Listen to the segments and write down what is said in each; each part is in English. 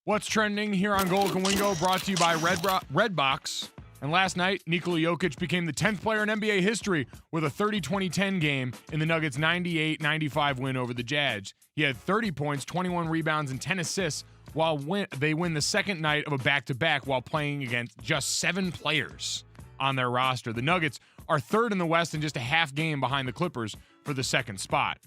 What's trending here on Golic and Wingo, brought to you by Redbox. And last night, Nikola Jokic became the 10th player in NBA history with a 30-20-10 game in the Nuggets' 98-95 win over the Jazz. He had 30 points, 21 rebounds, and 10 assists while they win the second night of a back-to-back while playing against just 7 players on their roster. The Nuggets are third in the West and just a half game behind the Clippers for the second spot.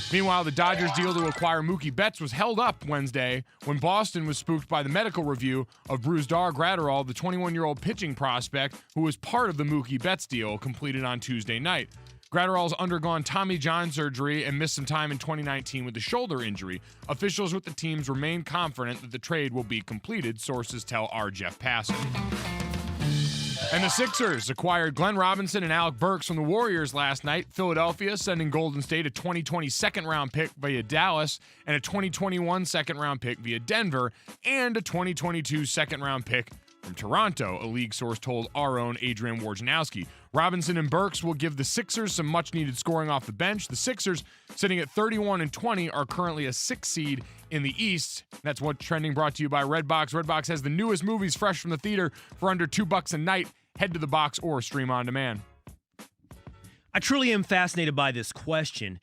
Meanwhile, the Dodgers' deal to acquire Mookie Betts was held up Wednesday when Boston was spooked by the medical review of Brusdar Graterol, the 21-year-old pitching prospect who was part of the Mookie Betts deal completed on Tuesday night. Graterol's undergone Tommy John surgery and missed some time in 2019 with a shoulder injury. Officials with the teams remain confident that the trade will be completed, sources tell our Jeff Passan. And the Sixers acquired Glenn Robinson and Alec Burks from the Warriors last night. Philadelphia sending Golden State a 2020 second-round pick via Dallas and a 2021 second-round pick via Denver and a 2022 second-round pick from Toronto, a league source told our own Adrian Wojnarowski. Robinson and Burks will give the Sixers some much-needed scoring off the bench. The Sixers, sitting at 31-20, are currently a 6th seed in the East. That's what's trending, brought to you by Redbox. Redbox has the newest movies fresh from the theater for under $2 a night. Head to the box or stream on demand. I truly am fascinated by this question.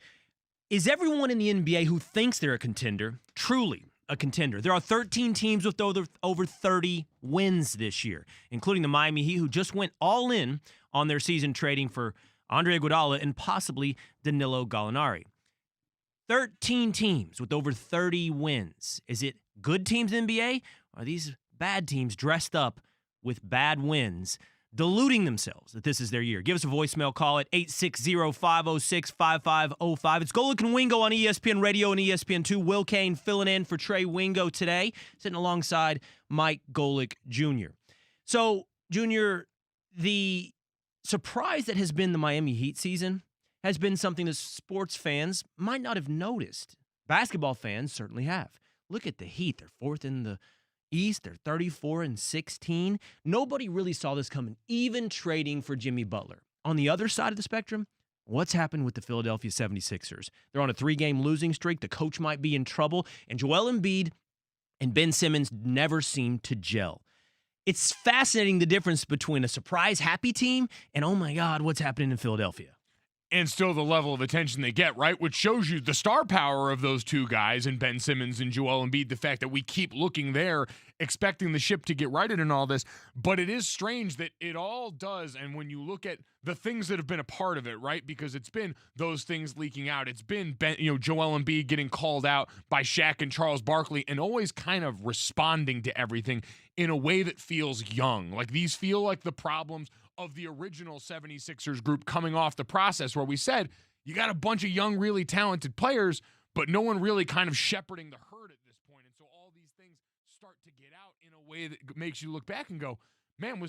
Is everyone in the NBA who thinks they're a contender truly a contender? There are 13 teams with over 30 wins this year, including the Miami Heat, who just went all in on their season trading for Andre Iguodala and possibly Danilo Gallinari. 13 teams with over 30 wins. Is it good teams in the NBA? Or are these bad teams dressed up with bad wins, deluding themselves that this is their year? Give us a voicemail. Call at 860-506-5505. It's Golic and Wingo on ESPN Radio and ESPN2. Will Kane filling in for Trey Wingo today, sitting alongside Mike Golic Jr. So, Junior, the surprise that has been the Miami Heat season has been something that sports fans might not have noticed. Basketball fans certainly have. Look at the Heat. They're fourth in the East. They're 34-16. Nobody really saw this coming, even trading for Jimmy Butler. On the other side of the spectrum, what's happened with the Philadelphia 76ers? They're on a 3-game losing streak. The coach might be in trouble. And Joel Embiid and Ben Simmons never seem to gel. It's fascinating, the difference between a surprise happy team and, oh my God, what's happening in Philadelphia. And still the level of attention they get, right? Which shows you the star power of those two guys, and Ben Simmons and Joel Embiid, the fact that we keep looking there, expecting the ship to get righted and all this. But it is strange that it all does, and when you look at the things that have been a part of it, right? Because it's been those things leaking out. It's been Joel Embiid getting called out by Shaq and Charles Barkley and always kind of responding to everything in a way that feels young. Like these feel like the problems of the original 76ers group coming off the process where we said, you got a bunch of young, really talented players, but no one really kind of shepherding the herd at this point. And so all these things start to get out in a way that makes you look back and go, man,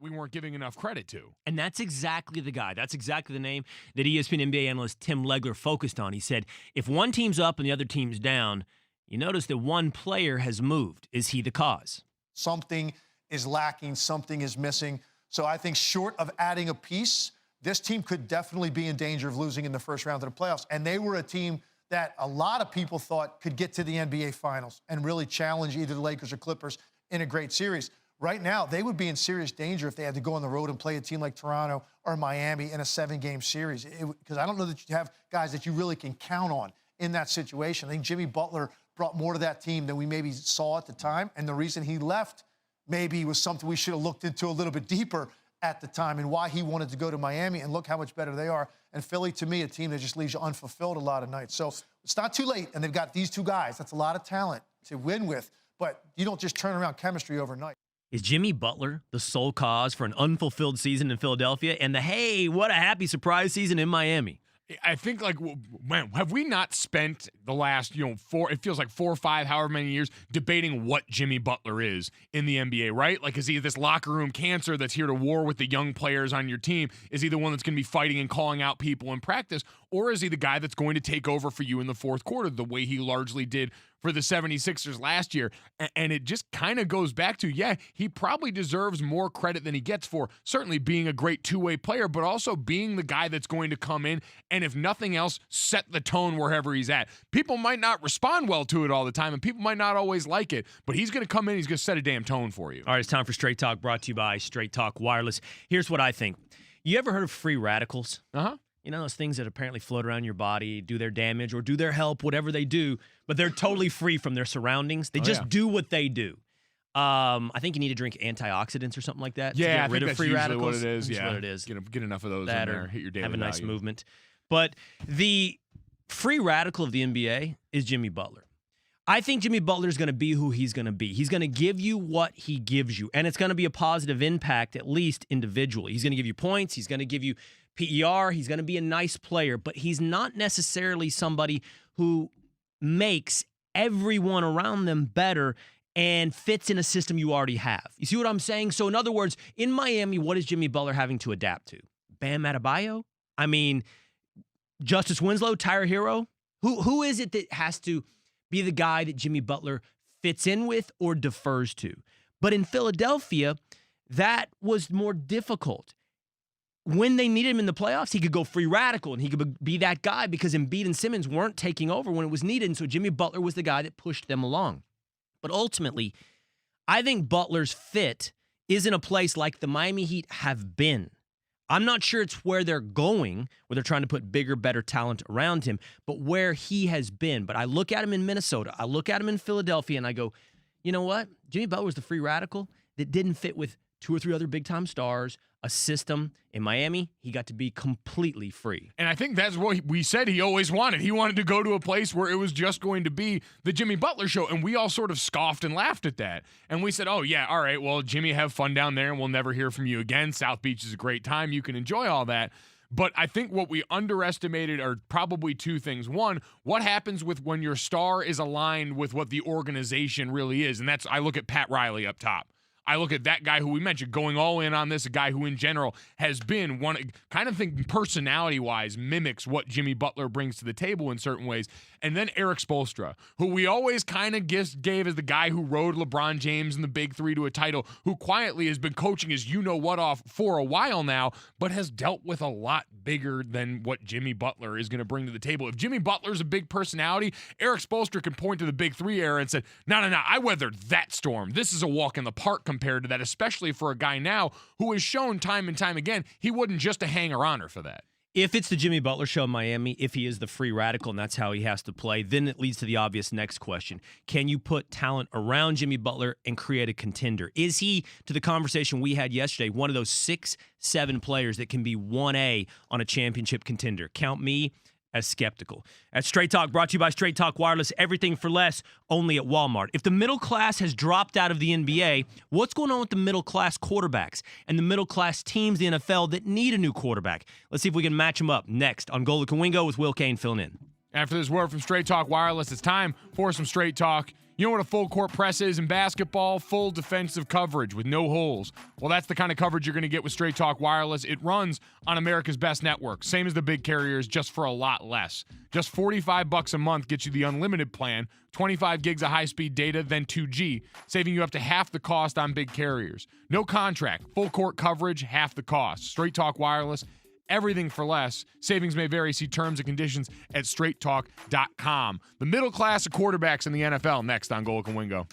we weren't giving enough credit to. And that's exactly the guy. That's exactly the name that ESPN NBA analyst Tim Legler focused on. He said, if one team's up and the other team's down, you notice that one player has moved. Is he the cause? Something is lacking, something is missing. So I think short of adding a piece, this team could definitely be in danger of losing in the first round of the playoffs. And they were a team that a lot of people thought could get to the NBA Finals and really challenge either the Lakers or Clippers in a great series. Right now, they would be in serious danger if they had to go on the road and play a team like Toronto or Miami in a 7-game series. Because I don't know that you have guys that you really can count on in that situation. I think Jimmy Butler brought more to that team than we maybe saw at the time. And the reason he left maybe was something we should have looked into a little bit deeper at the time and why he wanted to go to Miami. And look how much better they are. And Philly, to me, a team that just leaves you unfulfilled a lot of nights. So it's not too late. And they've got these two guys. That's a lot of talent to win with. But you don't just turn around chemistry overnight. Is Jimmy Butler the sole cause for an unfulfilled season in Philadelphia and the, hey, what a happy surprise season in Miami? I think, like, man, have we not spent the last, it feels like 4 or 5, however many years, debating what Jimmy Butler is in the NBA, right? Like, is he this locker room cancer that's here to war with the young players on your team? Is he the one that's going to be fighting and calling out people in practice? or is he the guy that's going to take over for you in the fourth quarter the way he largely did for the 76ers last year? And it just kind of goes back to, yeah, he probably deserves more credit than he gets for certainly being a great two-way player, but also being the guy that's going to come in and, if nothing else, set the tone wherever he's at. People might not respond well to it all the time, and people might not always like it, but he's going to come in, he's going to set a damn tone for you. All right, it's time for Straight Talk, brought to you by Straight Talk Wireless. Here's what I think. You ever heard of free radicals? Uh-huh. You know, those things that apparently float around your body, do their damage or do their help, whatever they do, but they're totally free from their surroundings. They just do what they do. I think you need to drink antioxidants or something like that to get rid of free radicals. What it is. That's Yeah, what it is. Get enough of those That in or there. Hit your daily have a nice value. movement. But the free radical of the NBA is Jimmy Butler. I think Jimmy Butler is going to be who he's going to be. He's going to give you what he gives you, and it's going to be a positive impact, at least individually. He's going to give you points. He's going to give you PER. He's going to be a nice player, but he's not necessarily somebody who makes everyone around them better and fits in a system you already have. You see what I'm saying? So in other words, in Miami, what is Jimmy Butler having to adapt to? Bam Adebayo? I mean, Justice Winslow, Tyler Hero? Who is it that has to be the guy that Jimmy Butler fits in with or defers to? But in Philadelphia, that was more difficult. When they needed him in the playoffs, he could go free radical and he could be that guy because Embiid and Simmons weren't taking over when it was needed. And so Jimmy Butler was the guy that pushed them along. But ultimately, I think Butler's fit is in a place like the Miami Heat have been. I'm not sure it's where they're going, where they're trying to put bigger, better talent around him, but where he has been. But I look at him in Minnesota, I look at him in Philadelphia, and I go, you know what? Jimmy Butler was the free radical that didn't fit with 2 or 3 other big-time stars, a system. In Miami, he got to be completely free. And I think that's what we said he always wanted. He wanted to go to a place where it was just going to be the Jimmy Butler show, and we all sort of scoffed and laughed at that. And we said, oh, yeah, all right, well, Jimmy, have fun down there, and we'll never hear from you again. South Beach is a great time. You can enjoy all that. But I think what we underestimated are probably 2 things. One, what happens with when your star is aligned with what the organization really is? And that's, I look at Pat Riley up top. I look at that guy who we mentioned going all in on this, a guy who in general has been one, kind of think personality-wise mimics what Jimmy Butler brings to the table in certain ways. And then Eric Spoelstra, who we always kind of gave as the guy who rode LeBron James and the Big Three to a title, who quietly has been coaching his you-know-what off for a while now, but has dealt with a lot bigger than what Jimmy Butler is going to bring to the table. If Jimmy Butler's a big personality, Eric Spoelstra can point to the Big Three era and say, no, I weathered that storm. This is a walk in the park compared to that, especially for a guy now who has shown time and time again he wasn't just a hanger-oner for that. If it's the Jimmy Butler show in Miami, if he is the free radical and that's how he has to play, then it leads to the obvious next question. Can you put talent around Jimmy Butler and create a contender? Is he, to the conversation we had yesterday, one of those 6-7 players that can be 1A on a championship contender? Count me as skeptical. At Straight Talk, brought to you by Straight Talk Wireless, everything for less, only at Walmart. If the middle class has dropped out of the NBA, what's going on with the middle class quarterbacks and the middle class teams in the NFL that need a new quarterback? Let's see if we can match them up next on Golic and Wingo with Will Kane filling in. After this word from Straight Talk Wireless, it's time for some Straight Talk. You know what a full court press is in basketball? Full defensive coverage with no holes. Well, that's the kind of coverage you're going to get with Straight Talk Wireless. It runs on America's best network, same as the big carriers, just for a lot less. Just $45 a month gets you the unlimited plan, 25 gigs of high-speed data, then 2G, saving you up to half the cost on big carriers. No contract, full court coverage, half the cost. Straight Talk Wireless, everything for less. Savings may vary. See terms and conditions at straighttalk.com. The middle class of quarterbacks in the NFL next on Golic and Wingo.